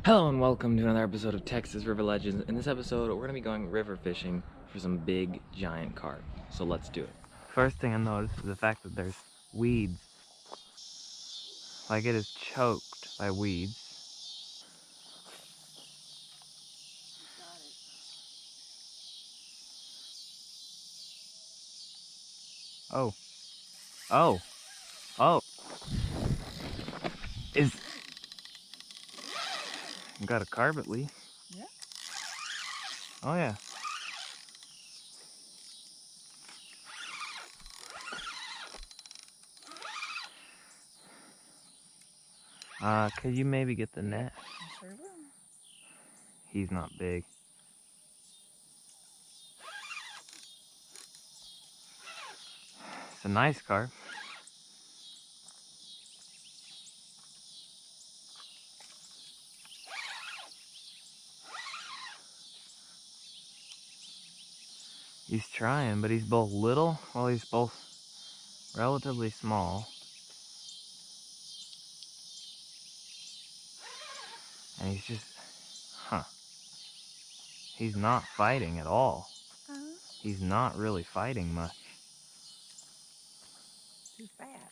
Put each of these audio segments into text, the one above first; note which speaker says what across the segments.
Speaker 1: Hello and welcome to another episode of Texas River Legends. In this episode, we're going to be going river fishing for some big, giant carp. So let's do it. First thing I noticed is the fact that there's weeds. Like it is choked by weeds. Oh. Oh. Oh. Got a carp at least.
Speaker 2: Yeah.
Speaker 1: Oh yeah. Could you maybe get the net?
Speaker 2: I sure will.
Speaker 1: He's not big. It's a nice carp. He's trying, but he's both little, well, he's both relatively small. And he's just, he's not fighting at all. He's not really fighting much.
Speaker 2: Too fat.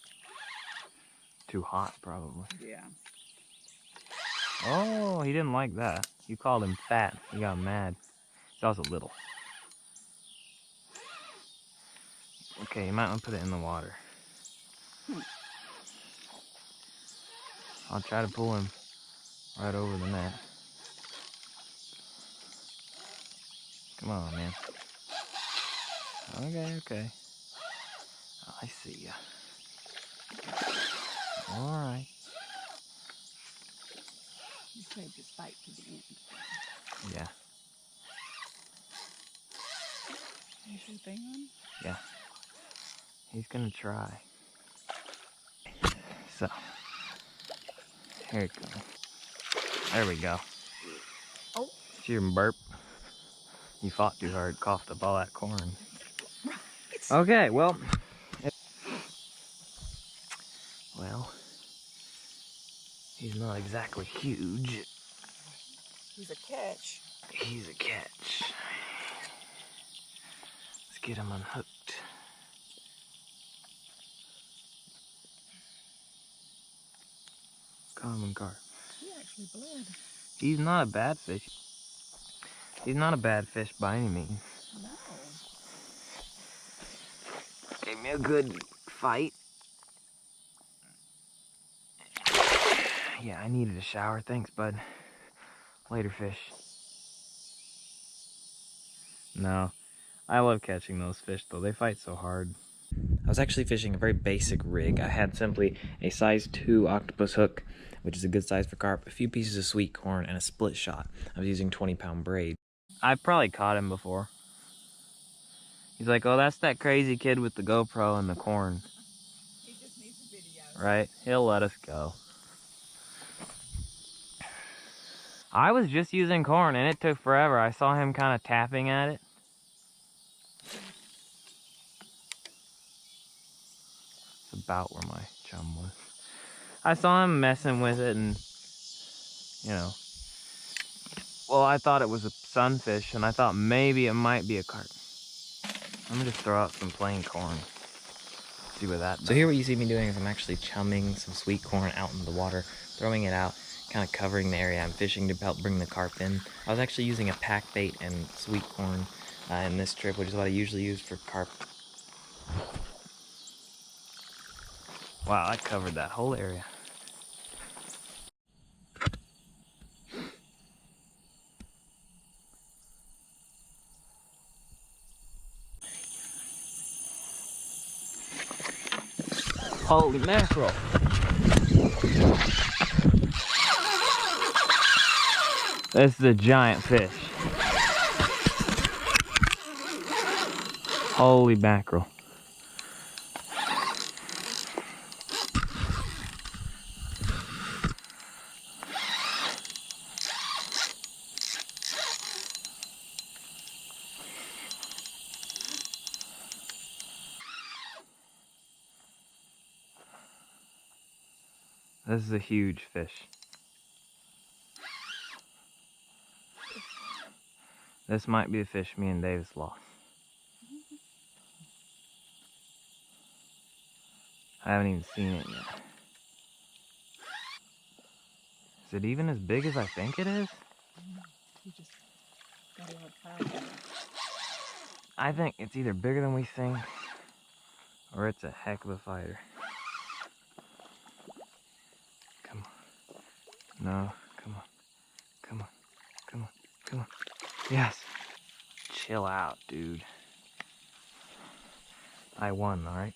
Speaker 1: Too hot, probably.
Speaker 2: Yeah.
Speaker 1: Oh, he didn't like that. You called him fat. He got mad. He's also little. Okay, you might want to put it in the water. I'll try to pull him right over the net. Come on, man. Okay. I see ya. Alright.
Speaker 2: You saved his fight to the end.
Speaker 1: Yeah.
Speaker 2: Is your thing on?
Speaker 1: Yeah. He's gonna try. So, here it goes. There we go.
Speaker 2: Oh.
Speaker 1: Did you hear him burp? You fought too hard, coughed up all that corn.
Speaker 2: Right.
Speaker 1: Okay, well, he's not exactly huge.
Speaker 2: He's a catch.
Speaker 1: He's a catch. Let's get him unhooked. Common carp.
Speaker 2: He actually bled.
Speaker 1: He's not a bad fish. He's not a bad fish by any means.
Speaker 2: No.
Speaker 1: Gave me a good fight. Yeah, I needed a shower. Thanks, bud. Later, fish. No, I love catching those fish, though. They fight so hard. I was actually fishing a very basic rig. I had simply a size 2 octopus hook, which is a good size for carp, a few pieces of sweet corn, and a split shot. I was using 20-pound braid. I've probably caught him before. He's like, oh, that's that crazy kid with the GoPro and the corn.
Speaker 2: He just needs a video.
Speaker 1: Right? He'll let us go. I was just using corn, and it took forever. I saw him kind of tapping at it. It's about where my chum was. I saw him messing with it, and, you know. Well, I thought it was a sunfish, and I thought maybe it might be a carp. I'm gonna just throw out some plain corn. See what that does. So here what you see me doing is I'm actually chumming some sweet corn out into the water, throwing it out, kind of covering the area I'm fishing to help bring the carp in. I was actually using a pack bait and sweet corn in this trip, which is what I usually use for carp. Wow, I covered that whole area. Holy mackerel. This is a giant fish. Holy mackerel. This is a huge fish. This might be the fish me and Davis lost. I haven't even seen it yet. Is it even as big as I think it is?
Speaker 2: He just got outside.
Speaker 1: I think it's either bigger than we think, or it's a heck of a fighter. Come on. No, come on. Come on. Come on. Come on. Yes. Chill out, dude. I won, alright?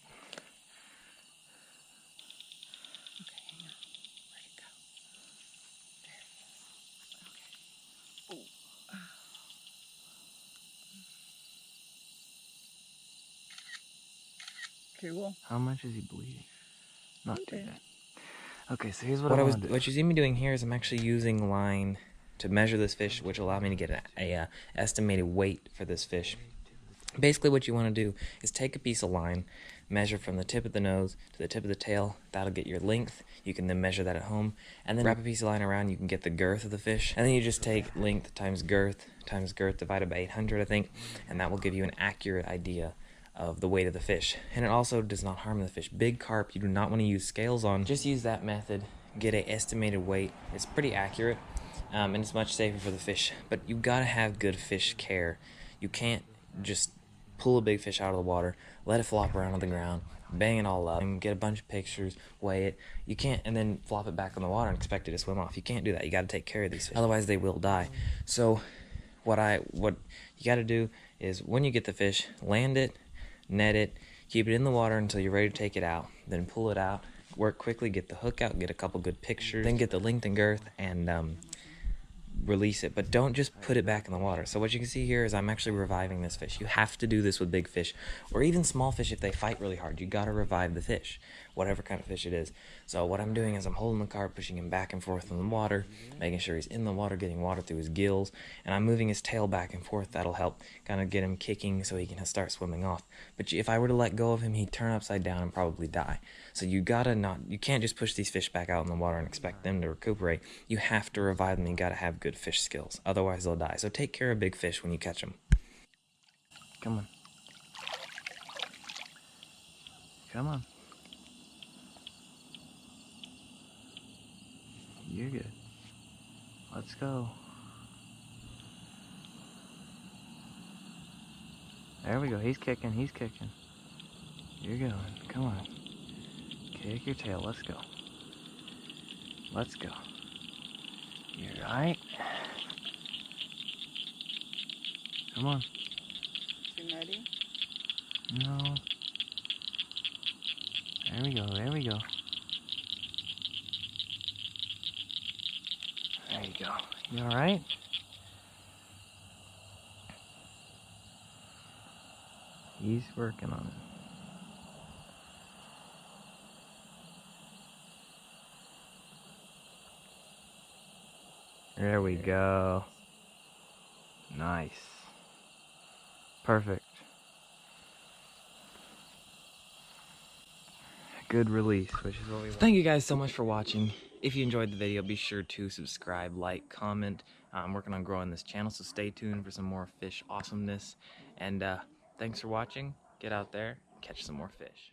Speaker 2: Okay, hang on. Where'd it go? There he is. Okay. Cool.
Speaker 1: How much is he bleeding? Not too
Speaker 2: Okay.
Speaker 1: bad. Okay, so here's what I want to do.
Speaker 3: What you see me doing here is I'm actually using line to measure this fish, which will allow me to get a estimated weight for this fish. Basically what you want to do is take a piece of line, measure from the tip of the nose to the tip of the tail. That'll get your length. You can then measure that at home, and then wrap a piece of line around. You can get the girth of the fish, and then you just take length times girth divided by 800, I think, and that will give you an accurate idea of the weight of the fish. And it also does not harm the fish. Big carp you do not want to use scales on. Just use that method, get an estimated weight. It's pretty accurate, and it's much safer for the fish, but you gotta have good fish care. You can't just pull a big fish out of the water, let it flop around on the ground, bang it all up, and get a bunch of pictures, weigh it. You can't, and then flop it back on the water and expect it to swim off. You can't do that. You got to take care of these fish, otherwise they will die. So what you got to do is when you get the fish, land it, net it, keep it in the water until you're ready to take it out, then pull it out, work quickly, get the hook out, get a couple good pictures, then get the length and girth, and release it, but don't just put it back in the water. So what you can see here is I'm actually reviving this fish. You have to do this with big fish, or even small fish if they fight really hard. You gotta revive the fish, whatever kind of fish it is. So what I'm doing is I'm holding the carp, pushing him back and forth in the water, making sure he's in the water, getting water through his gills, and I'm moving his tail back and forth. That'll help kind of get him kicking so he can start swimming off. But if I were to let go of him, he'd turn upside down and probably die. So you can't just push these fish back out in the water and expect them to recuperate. You have to revive them. You gotta have good fish skills, otherwise they'll die. So take care of big fish when you catch them.
Speaker 1: Come on. Come on. You're good. Let's go. There we go. He's kicking. He's kicking. You're going. Come on. Kick your tail. Let's go. Let's go. You're right. Come on.
Speaker 2: You ready?
Speaker 1: No. There we go. There we go. There you go. You alright? He's working on it. There we go. Nice. Perfect. Good release, which is what we want.
Speaker 3: Thank you guys so much for watching. If you enjoyed the video, be sure to subscribe, like, comment. I'm working on growing this channel, so stay tuned for some more fish awesomeness. And thanks for watching. Get out there, catch some more fish.